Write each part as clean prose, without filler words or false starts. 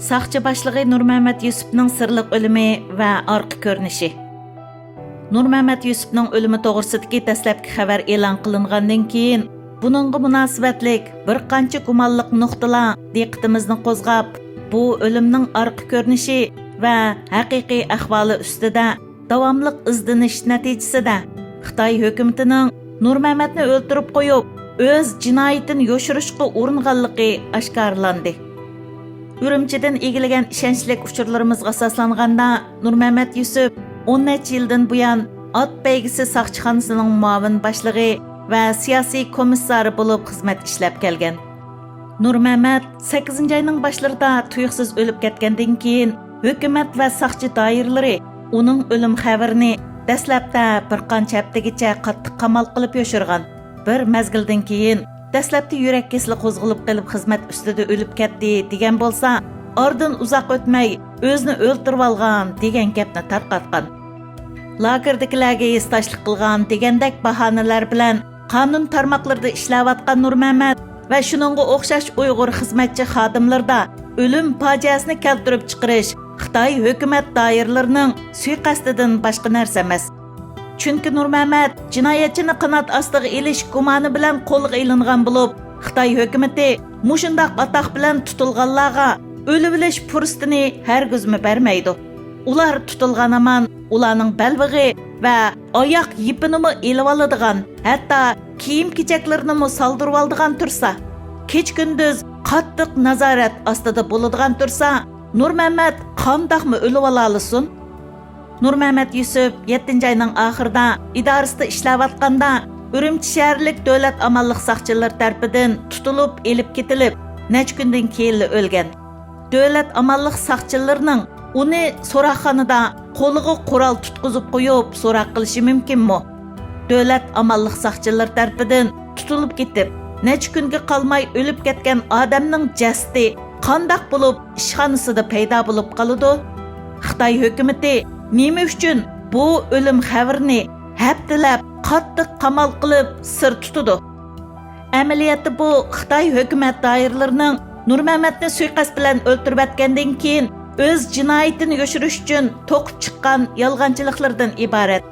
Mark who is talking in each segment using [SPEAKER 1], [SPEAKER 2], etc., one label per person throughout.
[SPEAKER 1] Сақчы башлығы Нұрмәмәт Юсупның сырлық өлімі və арқы көрініші. Нұрмәмәт Юсупның өлімі тоғырсыдығы дәсләпкі xəbər e'lon qilingandan keyin, bununğa münasibətlik bir qancha gumanlıq nuqtalar diqqətimizni qo'zg'ab, bu ölümning arqı görünüşü və haqiqiy ahvoli ustida davamlıq izdinish natijasida Xitoy hökumətinin Nurməmətni o'ltirib qo'yib, o'z jinoyatini yoshirishga uringanligi oshkorlandi. Ürümçidən egiləgən işənçilik uçurlarımızға asaslanganda Nurməmət Yusuf 10 neçə yıldan buyan at bəygisi saqçıxanasının muavin başlığı və siyasi komissarı olub xizmət işləb gəlgən. Nurməmət 8 ayının başlarında tuyuqsuz ölüb ketgəndən keyin hökumət və saqçı dairələri onun ölüm xəbərini dəsləbdə bir qancha həftəgəcə qattiq qamal qılıb yoşurğan. Bir məzgildən keyin Dəsləbdə yürək kesili qo'zg'ilib qilib xizmat ustida o'lib ketdi degan bo'lsa, oradan uzoq o'tmay o'zini o'ltirib olgan degan gapni tarqatgan. Lagerdagilarga esdashlik qilgan degandek bahonalar bilan qonun tarmoqlarida ishlayotgan Nurməmət va shuningga o'xshash Uyg'ur xizmatchi xodimlarda o'lim fojiasini keltirib chiqarish Xitoy hukumat doiralarining suiqasdidan boshqa narsa emas. Çünki Nurməmət jinoyatchini qanot ostiga elish gumoni bilan qo'lga ilingan bo'lib, Xitoy hukumatı mushundaq atoq bilan tutilganlarga o'lib olish fursatini hargizmi bermaydi. Ular tutilgan aman ularning balvig'i va oyoq yipini elib oladigan, hatto kiyim-kechaklarini soldirib oladigan tursa, kech-kunduz qattiq nazorat ostida bo'ladigan tursa, Nurməmət qandaqmi o'lib olasin? Nurməmət Yusuf 7 ayının axırda idarəsində işləvatqanda Ürümçi şəhərlik dövlət amanlıq saqçılar tərəfindən tutulub, elib ketilib, neçə gündən keyin ölgən. Dövlət amanlıq saqçılarının onu soraqxanada qo'liga qurol tutqizib qo'yib, so'roq qilishi mumkinmi? Dövlət amanlıq saqçılar tərəfindən tutulub ketib, neçə kunga qalmay ölüb ketgan odamning jasadi qandaq bo'lib ishxonasida paydo bo'lib qoladi? Xitoy hukumatı nima uchun bu o'lim xabarini haftalab qattiq qamal qilib sir tutadi? Amaliyotda bu Xitoy hukumat doiralarining Nurməmətni suiqasd bilan o'ltirib atgandan keyin o'z jinoyatini yoshirish uchun to'qib chiqqan yolg'onchiliklardan iborat.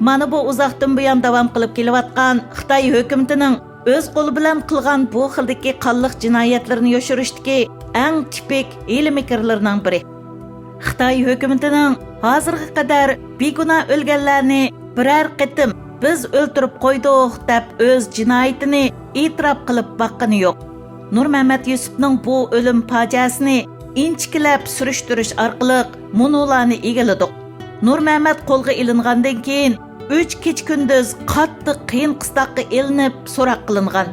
[SPEAKER 1] Mana bu uzoqdan buyon davom qilib kelayotgan Xitoy hukumatining o'z qo'li bilan qilgan bu xildagi qonliq jinoyatlarni yoshirishdagi eng tipik ilmikarlarning biri. Xitoy hukumatining hozirga qadar beguna o'lganlarni biror qitim biz o'ltirib qo'ydik deb o'z jinoyatini e'tirof qilib baqqani yo'q. Nurməmət Yusupning bu o'lim fojiasini inchikilab surishtirish orqali munolarni egalladik. Nurməmət qo'lga ilingandan keyin 3 kech-kunduz qattiq qiyin qistoqqa ilinib so'roq qilingan.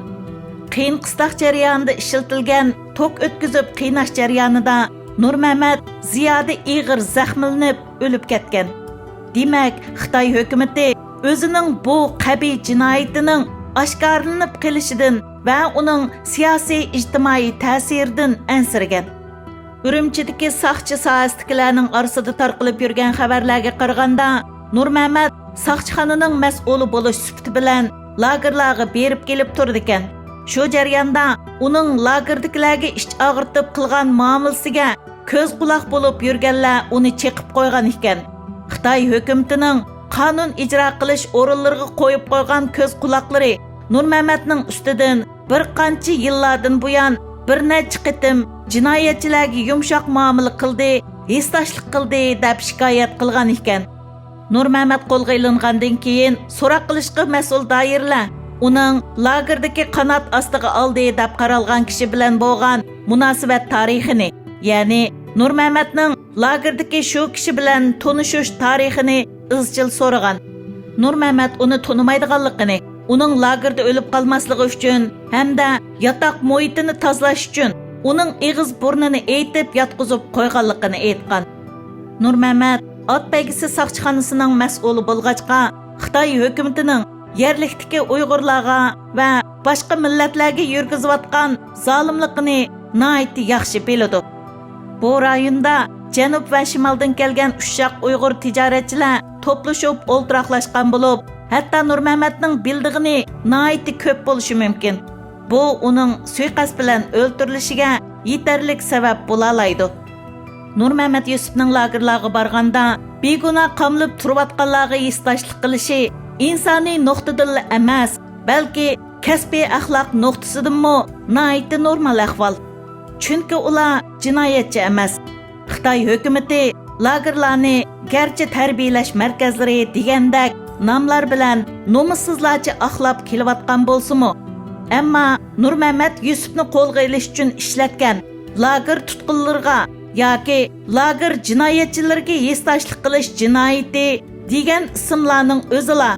[SPEAKER 1] Qiyin qistoq jarayonida ishlatilgan tok o'tkazib qiynash jarayonida Nurməmət ziyoda ig'ir zaxmlanib o'lib ketgan. Demak, Xitoy hukumatı o'zining bu qabiy jinoyatining oshkorlanib kelishidan va uning siyosiy ijtimoiy ta'siridan ansirgan. Ürümchidagi saqchi sohasidagilarning orasida tarqalib yurgan xabarlarga qaraganda, Nurməmət saqchixonaning mas'uli bo'lish sifati bilan lagerlarga berib kelib turdi ekan. Shu jarayonda uning lagerdagilarga ish og'irtib qilgan muomalasiga ko'z quloq bo'lib yurganlar uni cheqib qo'ygan ekan. Xitoy hukumatining qonun ijro qilish o'rinlariga qo'yib qo'ygan ko'z quloqlari Nurməmətning ustidan bir qancha yillardan buyon bir necha qitim jinoyatchilarga yumshoq muomala qildi, hissdoshlik qildi deb shikoyat qilgan ekan. Nurməmət qo'lga ilingandan keyin so'roq qilishga mas'ul doirlar uning lagerdagi qanot ostiga oldi deb qaralgan kishi bilan bo'lgan munosabat tarixini, ya'ni Nurməmətning lagerdagi shu kishi bilan tanishish tarixini izchil so'ragan. Nurməmət uni tonimaydiganligini, uning lagerda o'lib qolmasligi uchun hamda yotoq muhitini tozalash uchun uning eg'iz burnini aytib yotqizib qo'yganligini aytgan. Nurməmət at bəygisi saqchixonasining mas'uli bo'lg'achqa Xitoy hukumatining yerlikdagi Uyg'urlarga va boshqa millatlarga yurgizayotgan zolimligini nihoyat yaxshi biladi. Bu rayonda janub va shimoldan kelgan ushshaq Uyg'ur tijoratchilar to'plashib o'ltiraqlashgan bo'lib, hatto Nurmamatning bildig'ini nihoyatda ko'p bo'lishi mumkin. Bu uning suiqasd bilan o'ltirilishiga yetarlik sabab bo'la oladi. Nurmamat Yusupning lagerlarga borganda begunoh qamlib turayotganlarga istoshlik qilishi insoniy nuqtadan emas, balki kasbiy axloq nuqtasidanmi nihoyatda normal ahvol. Chunki ular jinoyatchi emas. Xitoy hukumati lagerlarni garchi tarbiyalash markazlari degandek nomlar bilan nomussizlarcha axlab kelayotgan bo'lsa-mu, ammo Nurmamat Yusupni qo'lga olish uchun ishlatgan lager tutqunlariga yoki lager jinoyatchilariga hisoshlik qilish jinoyati degan ismlarning o'zila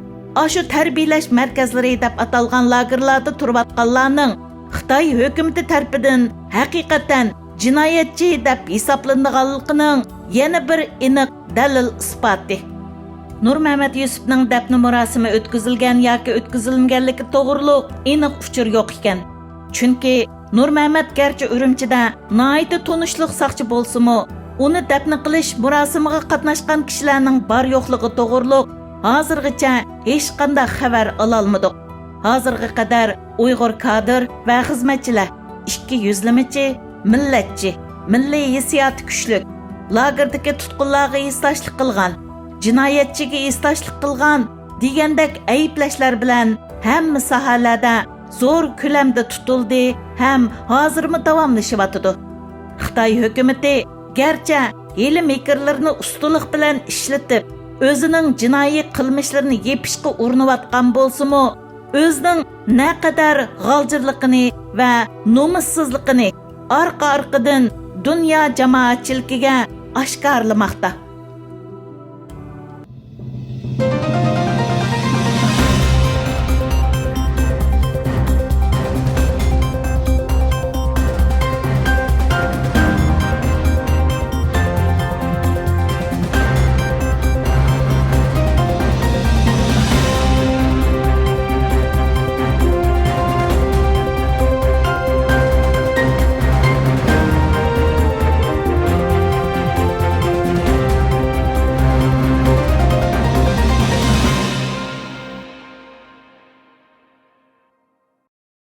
[SPEAKER 1] ashu tarbiyalash markazlari deb atalgan lagerlarda turayotganlarning Xitoy hukumati tarafidan haqiqatan jinoyatchi deb hisoblanadiganligining yana bir aniq dalil isboti. Nurmamat Yusupning dafn murosimi o'tkazilgan yoki o'tkazilmaganligi to'g'riliq aniq uchur yo'q ekan. Chunki Nurmamat garchi Urumchida nihoyatda tunishliq saqchi bo'lsa-mu, uni dafn qilish murosimiga qatnashgan kishilarning bor yo'qligi to'g'riliq hozirgacha hech qanday xabar ola olmadik. Hozirga qadar Uyg'ur kadr va xizmatchilar, ikki yuzlamachi, millatchi, milliy hissiyoti kuchli, lagerdagi tutqunlarga istoshlik qilgan, jinoyatchiga istoshlik qilgan degandek ayblashlar bilan hamma sohalarda zo'r ko'lamda tutildi ham hozirmi davomlashyapti. Xitoy hukumati garchi hali mekrlarni ustulik bilan ishlatib, o'zining jinoiy qilmishlarini yepishga urinayotgan bo'lsa-mu, o'zining naqadar g'aljirligini va nomussizligini orqa-orqadan dunyo jamoatchiligiga oshkorlamoqda.